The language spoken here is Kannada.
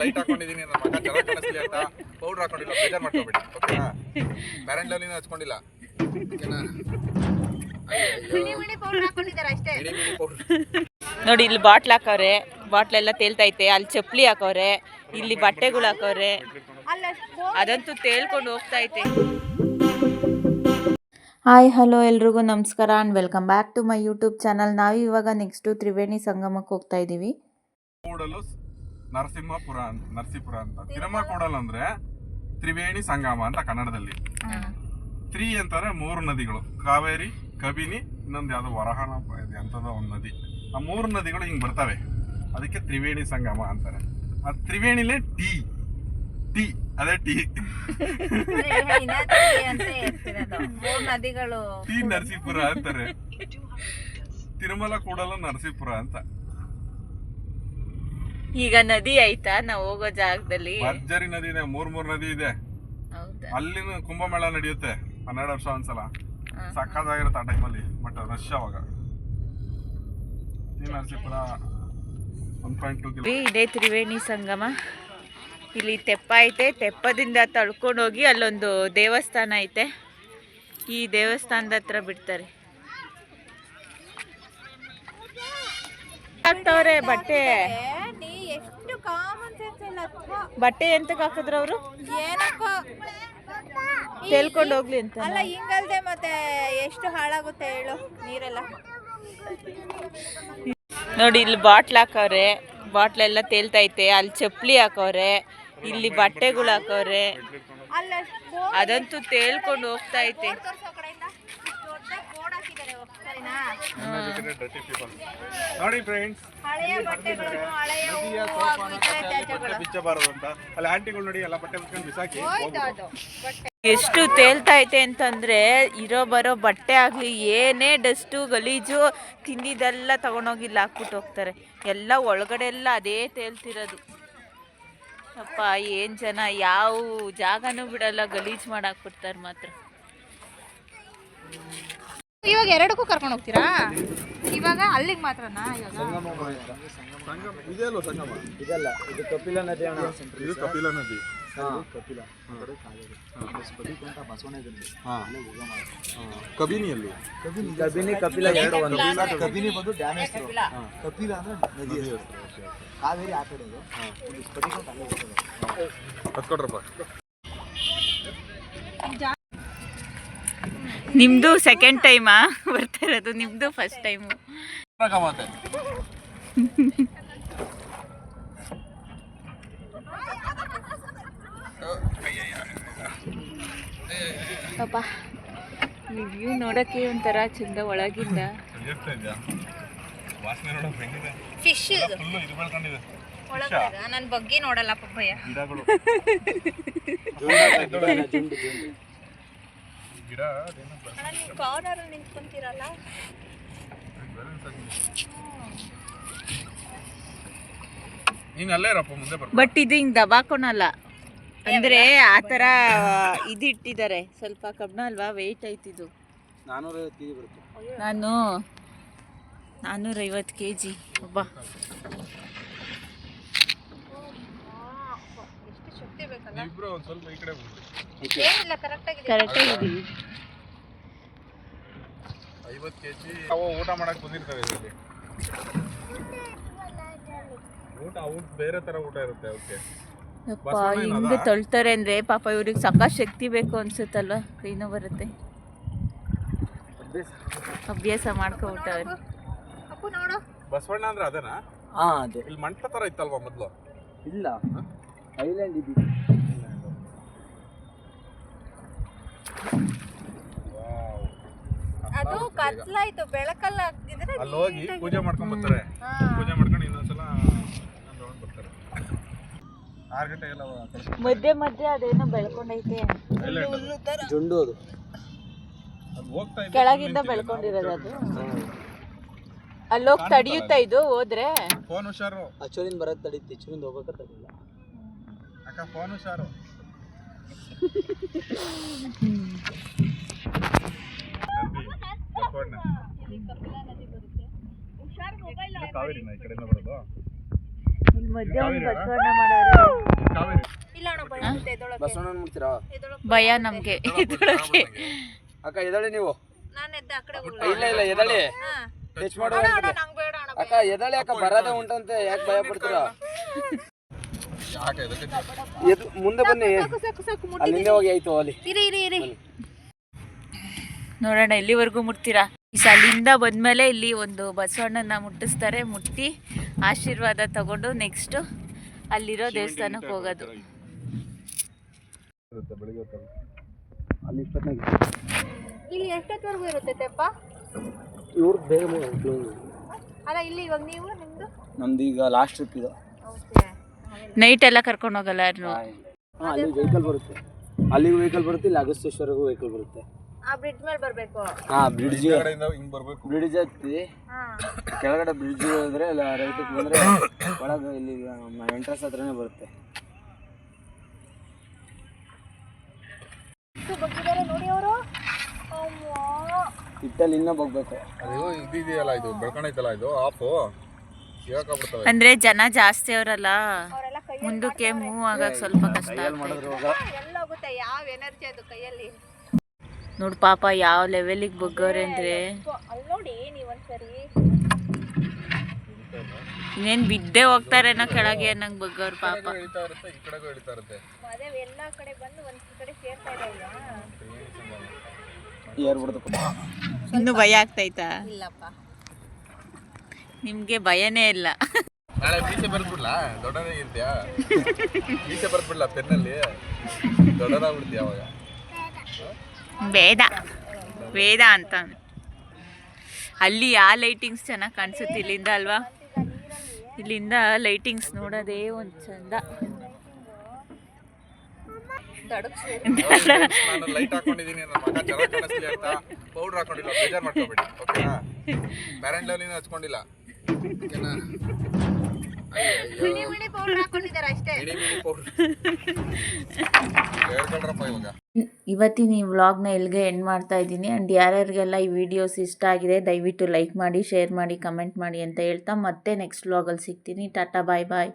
ಲೈಟ್ ಹಾಕೊಂಡಿದ್ದೀನಿ ನನ್ನ ಮಗ ಚೆನ್ನಾಗಿ ಕಾಣಿಸ್ಲಿ ಅಂತ ಪೌಡರ್ ಹಾಕೊಂಡಿಲ್ಲ, ಬೇಜಾರು ಮಾಡ್ಕೋಬೇಡಿ. ಓಕೆನಾ? ಪ್ಯಾರೆಂಟ್ ಲವ್ಲಿನ ಹಚ್ಕೊಂಡಿಲ್ಲ. ನೋಡಿ ಇಲ್ಲಿ ಬಾಟ್ಲ್ ಹಾಕವ್ರೆ, ಬಾಟ್ಲೆಲ್ಲ ತೇಲ್ತೈತೆ. ಅಲ್ಲಿ ಚಪ್ಪಲಿ ಹಾಕವ್ರೆ, ಇಲ್ಲಿ ಬಟ್ಟೆಗಳು ಹಾಕವ್ರೆ, ಅದಂತೂ ತೇಳ್ಕೊಂಡು ಹೋಗ್ತೈತೆ. ಹಾಯ್ ಹಲೋ ಎಲ್ರಿಗೂ ನಮಸ್ಕಾರ and welcome back to my YouTube channel. ನಾವು ಇವಾಗ ನೆಕ್ಸ್ಟು ತ್ರಿವೇಣಿ ಸಂಗಮಕ್ಕೆ ಹೋಗ್ತಾ ಇದ್ದೀವಿ. ಕೂಡಲು ನರಸಿಂಹಪುರ ನರಸೀಪುರ ಅಂತ, ತಿರುಮಕೂಡಲು ಅಂದ್ರೆ ತ್ರಿವೇಣಿ ಸಂಗಮ ಅಂತ ಕನ್ನಡದಲ್ಲಿ. ತ್ರಿ ಅಂತಾರೆ ಮೂರು ನದಿಗಳು, ಕಾವೇರಿ, ಕಬಿನಿ, ಇನ್ನೊಂದು ಯಾವ್ದೋ ವರಹನ ಅಂತದ ಒಂದು ನದಿ. ಆ ಮೂರು ನದಿಗಳು ಹಿಂಗ್ ಬರ್ತವೆ, ಅದಕ್ಕೆ ತ್ರಿವೇಣಿ ಸಂಗಮ ಅಂತಾರೆ. ಆ ತ್ರಿವೇಣಿಲೇ ಟೀ ಅದೇ ಟೀ ಟೀ ನರಸೀಪುರ ಅಂತಾರೆ. ತಿರುಮಲ ಕೂಡಲು ನರಸೀಪುರ ಅಂತ. ಈಗ ನದಿ ಆಯ್ತಾ ನಾವು ಹೋಗೋ ಜಾಗದಲ್ಲಿ? ಭರ್ಜರಿ ನದಿ ಇದೆ, ಮೂರ್ ನದಿ ಇದೆ. ಅಲ್ಲಿನ ಕುಂಭಮೇಳ ನಡೆಯುತ್ತೆ 12 ವರ್ಷ ಒಂದ್ಸಲ. ಸಕ್ಕದಾಗಿರುತ್ತೆ ಆ ಟೈಮಲ್ಲಿ, ಬಟ್ ರಶ್ ಅವಾಗ. ನರಸೀಪುರ 1.2 ಇದೇ ತ್ರಿವೇಣಿ ಸಂಗಮ. ಇಲ್ಲಿ ತೆಪ್ಪ ಐತೆ, ತೆಪ್ಪದಿಂದ ತಳ್ಕೊಂಡು ಹೋಗಿ ಅಲ್ಲೊಂದು ದೇವಸ್ಥಾನ ಐತೆ. ಈ ದೇವಸ್ಥಾನದ ಹತ್ರ ಬಿಡ್ತಾರೆ. ಹಾಕ್ತವ್ರೆ ಬಟ್ಟೆ. ಬಟ್ಟೆ ಎಂತಕ್ಕೆ ಹಾಕಿದ್ರು ಅವರು? ತೇಲ್ಕೊಂಡು ಹೋಗ್ಲಿ ಅಂತ. ಅಲ್ಲ ಹಿಂಗಲ್ದೆ ಮತ್ತೆ ಎಷ್ಟು ಹಾಳಾಗುತ್ತೆ ಹೇಳು ನೀರೆಲ್ಲ. ನೋಡಿ ಇಲ್ಲಿ ಬಾಟ್ಲ್ ಹಾಕವ್ರೆ, ಬಾಟ್ಲೆಲ್ಲ ತೇಲ್ತೈತೆ. ಅಲ್ಲಿ ಚಪ್ಪಲಿ ಹಾಕವ್ರೆ, ಇಲ್ಲಿ ಬಟ್ಟೆಗಳು ಹಾಕವ್ರೆ, ಅದಂತೂ ತೇಳ್ಕೊಂಡು ಹೋಗ್ತೈತೆ. ನೋಡಿ ಫ್ರೆಂಡ್ಸ್, ಬಿಚ್ಚಬಾರದು ಅಂತ ಅಲ್ಲಿ ಆಂಟಿಗಳು ನೋಡಿ ಎಲ್ಲ ಬಟ್ಟೆ ಬಿಚ್ಕೊಂಡು ಬಿಸಾಕಿ. ಎಷ್ಟು ತೇಲ್ತೈತೆ ಅಂತಂದ್ರೆ ಇರೋ ಬರೋ ಬಟ್ಟೆ ಆಗ್ಲಿ, ಏನೇ ಡಸ್ಟು ಗಲೀಜು ತಿಂದಿದ್ದೆಲ್ಲ ತಗೊಂಡೋಗಿ ಇಲ್ಲಿ ಹಾಕ್ಬಿಟ್ಟು ಹೋಗ್ತಾರೆ. ಎಲ್ಲ ಒಳಗಡೆ ಎಲ್ಲ ಅದೇ ತೇಲ್ತಿರೋದು. ಅಪ್ಪ ಏನ್ ಜನ, ಯಾವ ಜಾಗನೂ ಬಿಡಲ್ಲ, ಗಲೀಜ್ ಮಾಡಾಕ್ಬಿಡ್ತಾರೆ ಮಾತ್ರ. ಇವಾಗ ಎರಡಕ್ಕೂ ಕರ್ಕೊಂಡು ಹೋಗ್ತೀರಾ? ಇವಾಗ ಅಲ್ಲಿಗೆ ಮಾತ್ರನಾ? ಇದಲ್ಲ, ಇದು ಕಪಿಲ ನದಿ ಅಣ್ಣ. ಇದು ಕಪಿಲ ನದಿ. ಕಬಿನಿಯಲ್ಲಿ ಕಬಿನಿ ಕಪಿಲ ಎರಡು ಒಂದು. ಕಬಿನಿ ಬಂದು ಡ್ಯಾಮ್ ಹೆಸರು, ಕಪಿಲ ಅಂದ್ರೆ ನದಿ ಹೆಸರು. ಕಾವೇರಿ ಆ ಕಡೆ ಹತ್ಕೊಡ್ರಪ್ಪ. ನಿಮ್ದು ಸೆಕೆಂಡ್ ಟೈಮಾ ಬರ್ತಾ ಇರೋದು? ನಿಮ್ದು ಫಸ್ಟ್ ಟೈಮು? ಪಾಪ ಈ ವ್ಯೂ ನೋಡಕ್ಕೆ ಒಂಥರ ಚಂದ ಒಳಗಿಂದ. ಫಿಶ್ ನನ್ನ ಬಗ್ಗೆ ನೋಡಲ್ಲ ಪಪ್ಪಯ್ಯ. ಕಾರ್ನರ್ ನಿಂತ್ಕೊಂತೀರಲ್ಲ. ಬಟ್ ಇದು ಹಿಂಗ್ ದಬಾಕೊಳಲ್ಲ, ಅಂದ್ರೆ ಆತರ ಇದು ಇಟ್ಟಿದ್ದಾರೆ. ಸ್ವಲ್ಪ ಕಬ್ಬಣ ಅಲ್ವಾ, ವೆಯ್ಟ್ ಐತಿದು. 450 ಬರುತ್ತೆ. ನಾನು 450 kg ಒಬ್ಬ. ಎಷ್ಟು ಶಕ್ತಿ ಬೇಕಲ್ಲ. ಕರೆಕ್ಟಾಗಿದ್ದೀವಿ. 50 kg ಊಟ ಮಾಡಕ್ ಬಂದಿರ್ತವೆ ಇಲ್ಲಿ. ಊಟ ಬೇರೆ ತರ ಊಟ ಇರುತ್ತೆ ಅವಕ್ಕೆ. ಯಪ್ಪ ಹಿಂಗೆ ತೊಳ್ತಾರೆ ಅಂದ್ರೆ ಪಾಪ ಇವ್ರಿಗೆ ಸಾಕಷ್ಟು ಶಕ್ತಿ ಬೇಕು ಅನ್ಸುತ್ತಲ್ವ, ಏನೋ ಬರುತ್ತೆ. ಅಭ್ಯಾಸ ಮಾಡ್ಕೊಬಿಟ್ಟವ್ರೆ. ಬಸವಣ್ಣ ಅಂದ್ರೆ ಅದನಾ? ಹಾ ಅದೇ. ಇಲ್ಲಿ ಮಂಟ ತರ ಇತ್ತಲ್ವಾ ಮೊದ್ಲು? ಇಲ್ಲ, ಐಲ್ಯಾಂಡ್ ಇದ್ದಿದ್ದು. ಅದು ಕತ್ಲಾಯ್ತು, ಬೆಳಕಲ್ಲ ಹಾಕಿದ್ರೆ ಅಲ್ಲಿ ಹೋಗಿ ಪೂಜೆ ಮಾಡ್ಕೊಂಡ್ ಬರ್ತಾರೆ. ಪೂಜೆ ಮಾಡ್ಕೊಂಡು ಇನ್ನೊಂದ್ಸಲ ಬರ್ತಾರೆ. 6 ಗಂಟೆಗೆಲ್ಲ ಮಧ್ಯೆ ಮಧ್ಯೆ ಅದೇನೋ ಬೆಳ್ಕೊಂಡೈತೆ, ಜುಂಡು. ಅದು ಕೆಳಗಿಂದ ಬೆಳ್ಕೊಂಡಿರೋದು. ಅದು ಅಲ್ಲೋಗಿ ತಡಿಯುತ್ತಾ ಇದು ಹೋದ್ರೆ? ಫೋನ್ ಹುಷಾರು. ಅಚ್ಚೂರಿಂದ ಬರೋದು ತಡೀತಿ, ಇಚ್ಚೂರಿಂದ ಹೋಗೋಕೆ ತಡಿಲ್ಲ. ಅಕ್ಕ ಫೋನ್ ಹುಷಾರು. ಕಾವೇರಿನ ಈ ಕಡೆಯಿಂದ ಬರೋದು. ಇಲ್ಲಿ ಮಧ್ಯೆ ಒಂದು ಬಸವಣ್ಣ ಮಾಡೋರು. ಇಲ್ಲ ಅಣ್ಣ ಭಯ ಆಗುತ್ತೆ ಎದ್ದೊಳಕ್ಕೆ. ಬಸವಣ್ಣನ ಮುಟ್ತೀರಾ? ಭಯ ನಮ್ಗೆ ಇದ್ರೊಳಗೆ. ಅಕ್ಕ ಎದಳಿ ನೀವು. ನಾನು ಎದ್ದ ಆ ಕಡೆ ಇಲ್ಲ ಇಲ್ಲ ಎದಳಿ. ಹಾ ಟಚ್ ಮಾಡು ಅಣ್ಣ ನಂಗೆ ಬೇಡ ಅಣ್ಣ. ಅಕ್ಕ ಎದಳಿ ಅಕ್ಕ ಬರದೇ ಉಂಟಂತೆ ಯಾಕೆ ಭಯ ಪಡ್ತೀರಾ? ಎದು ಮುಂದೆ ಬನ್ನಿ. ಸಾಕು ಸಾಕು ಅಲ್ಲಿ ಹಿಂದೆ ಹೋಗಿ ಆಯ್ತು ಅಲ್ಲಿ. ಇರಿ ಇರಿ ಇರಿ. ನೋಡೋಣ ಎಲ್ಲಿವರೆಗೂ ಮುಟ್ತೀರಾ. ಈ ಅಲ್ಲಿಂದ ಬಂದ್ಮೇಲೆ ಇಲ್ಲಿ ಒಂದು ಬಸವಣ್ಣನ ಮುಟ್ಟಿಸ್ತಾರೆ. ಮುಟ್ಟಿ ಆಶೀರ್ವಾದ ತಗೊಂಡು ನೆಕ್ಸ್ಟ್ ಅಲ್ಲಿರೋ ದೇವಸ್ಥಾನಕ್ಕೆ ಹೋಗೋದು. ಅಲ್ಲಿ 25 ಇಲ್ಲಿ ಎಷ್ಟೊತ್ತವರೆಗೂ ಇರುತ್ತೆ ತೆಪ್ಪ? ಇವ್ರು ಬೇಗ ಅಲ್ಲ ಇಲ್ಲಿ ಇವಾಗ ನೀವು ನಿಮ್ದು ನಮ್ದು ಈಗ ಲಾಸ್ಟ್ ಟ್ರಿಪ್ ಇದು. ನೈಟ್ ಎಲ್ಲ ಕರ್ಕೊಂಡು ಹೋಗಲ್ಲ ಯಾರು. ಅಲ್ಲಿ ವೆಹಿಕಲ್ ಬರುತ್ತೆ, ಅಲ್ಲಿಗೂ ವೆಹಿಕಲ್ ಬರುತ್ತೆ, ಇಲ್ಲಿ ಅಗಸ್ತೇಶ್ವರಗೂ ವೆಹಿಕಲ್ ಬರುತ್ತೆ. ಆ ಬ್ರಿಡ್ಜ್ ಮೇಲೆ ಬರಬೇಕು. ಹಾ ಬ್ರಿಡ್ಜ್ ಬ್ರಿಡ್ಜ್ ಹತ್ತಿ ಕೆಳಗಡೆ ಬ್ರಿಡ್ಜ್ ಹೋದ್ರೆ ರೈಟಿಗೆ ಬಂದ್ರೆ ಒಳಗೆ ಇಲ್ಲಿ ಎಂಟ್ರೆನ್ಸ್ ಹತ್ರನೇ ಬರುತ್ತೆ. ನೋಡಿ ಅವರು ಇಟ್ಟಲ್ಲಿ ಇನ್ನೂ ಹೋಗ್ಬೇಕು. ಅದು ಇದೆಯಲ್ಲ, ಇದು ಬೆಳ್ಕೊಂಡೈತಲ್ಲ, ಇದು ಆಫು ಸಿಗಾಕಾಗ್ಬಿಡ್ತವೆ. ಅಂದ್ರೆ ಜನ ಜಾಸ್ತಿ ಅವರಲ್ಲ, ಮುಂದಕ್ಕೆ ಮೂವ್ ಆಗಕ್ ಸ್ವಲ್ಪ ಕಷ್ಟ ಮಾಡಿದ್ರು ಎಲ್ಲ ಹೋಗುತ್ತೆ. ಯಾವ ಎನರ್ಜಿ ಅದು ಕೈಯಲ್ಲಿ. ನೋಡು ಪಾಪ ಯಾವ ಲೆವೆಲಿಗೆ ಬಗ್ಗವ್ರೆ ಅಂದ್ರೆ. ಅಲ್ಲಿ ನೋಡಿ ನೀವೊಂದ್ಸರಿ ಇನ್ನೇನ್ ಬಿದ್ದೆ ಹೋಗ್ತಾರೇನೋ ಕೆಳಗೆ ಅನ್ನಂಗ್ ಬಗ್ಗವ್ರು ಪಾಪ. ಇಳಿತಾ ಇರುತ್ತೆ, ಈ ಕಡೆಗೂ ಇಳಿತಾ ಇರುತ್ತೆ. ಅದೇ ಎಲ್ಲ ಕಡೆ ಬಂದು ಒಂದ್ ಕಡೆ ಸೇರ್ತಾ ಇದೆ ಅಲ್ವಾ? ಏರ್ಬಿಡ್ತು. ಇನ್ನು ಭಯ ಆಗ್ತೈತಾ? ಇಲ್ಲಪ್ಪ ನಿಮ್ಗೆ ಭಯನೇ ಇಲ್ಲ. ನಾಳೆ ಬೀಚೆ ಬರ್ದ್ಬಿಡ್ಲಾ? ದೊಡ್ಡದಾಗಿರ್ತೀಯಾ? ಬೀಚೆ ಬರ್ದ್ಬಿಡ್ಲಾ ಪೆನ್ನಲ್ಲಿ? ದೊಡ್ಡದಾಗ್ಬಿಡ್ತೀಯ ಅವಾಗ. ವೇದ ವೇದ ಅಂತ ಅಲ್ಲಿ ಆ ಲೈಟಿಂಗ್ಸ್ ಚೆನ್ನಾಗಿ ಕಾಣಿಸುತ್ತೆ ಇಲ್ಲಿಂದ ಅಲ್ವಾ? ಇಲ್ಲಿಂದ ಲೈಟಿಂಗ್ಸ್ ನೋಡೋದೇ ಒಂದು ಚಂದ. ನಾನು ಲೈಟ್ ಹಾಕೊಂಡಿದ್ದೀನಿ, ನನ್ನ ಮಗ ಚೆನ್ನಾಗಿ ಕಾಣಿಸ್ಲಿ ಅಂತ ಪೌಡರ್ ಹಾಕೊಂಡಿಲ್ಲ, ಬೇಜಾರು ಮಾಡ್ಕೋಬೇಡಿ, ಓಕೆನಾ? ಬ್ಯಾರೆಂಡ್ ಲೆವೆಲಿನ ಹಚ್ಕೊಂಡಿಲ್ಲ, ಓಕೆನಾ? ಮಿಣಿ ಪೌಡರ್ ಹಾಕೊಂಡಿದ್ದಾರೆ ಅಷ್ಟೇ. ಮಿಣಿ ಪೌಡರ್ ಹೇಳ್ಕೊಳ್ರಪ್ಪ ಇವಾಗ. ಇವತ್ತಿನ ಈ ವ್ಲಾಗ್ನ ಎಲ್ಲಿಗೆ ಎಂಡ್ ಮಾಡ್ತಾ ಇದ್ದೀನಿ. ಆ್ಯಂಡ್ ಯಾರ್ಯಾರಿಗೆಲ್ಲ ಈ ವಿಡಿಯೋಸ್ ಇಷ್ಟ ಆಗಿದೆ ದಯವಿಟ್ಟು ಲೈಕ್ ಮಾಡಿ, ಶೇರ್ ಮಾಡಿ, ಕಮೆಂಟ್ ಮಾಡಿ ಅಂತ ಹೇಳ್ತಾ ಮತ್ತೆ ನೆಕ್ಸ್ಟ್ ವ್ಲಾಗಲ್ಲಿ ಸಿಗ್ತೀನಿ. ಟಾಟಾ ಬಾಯ್ ಬಾಯ್.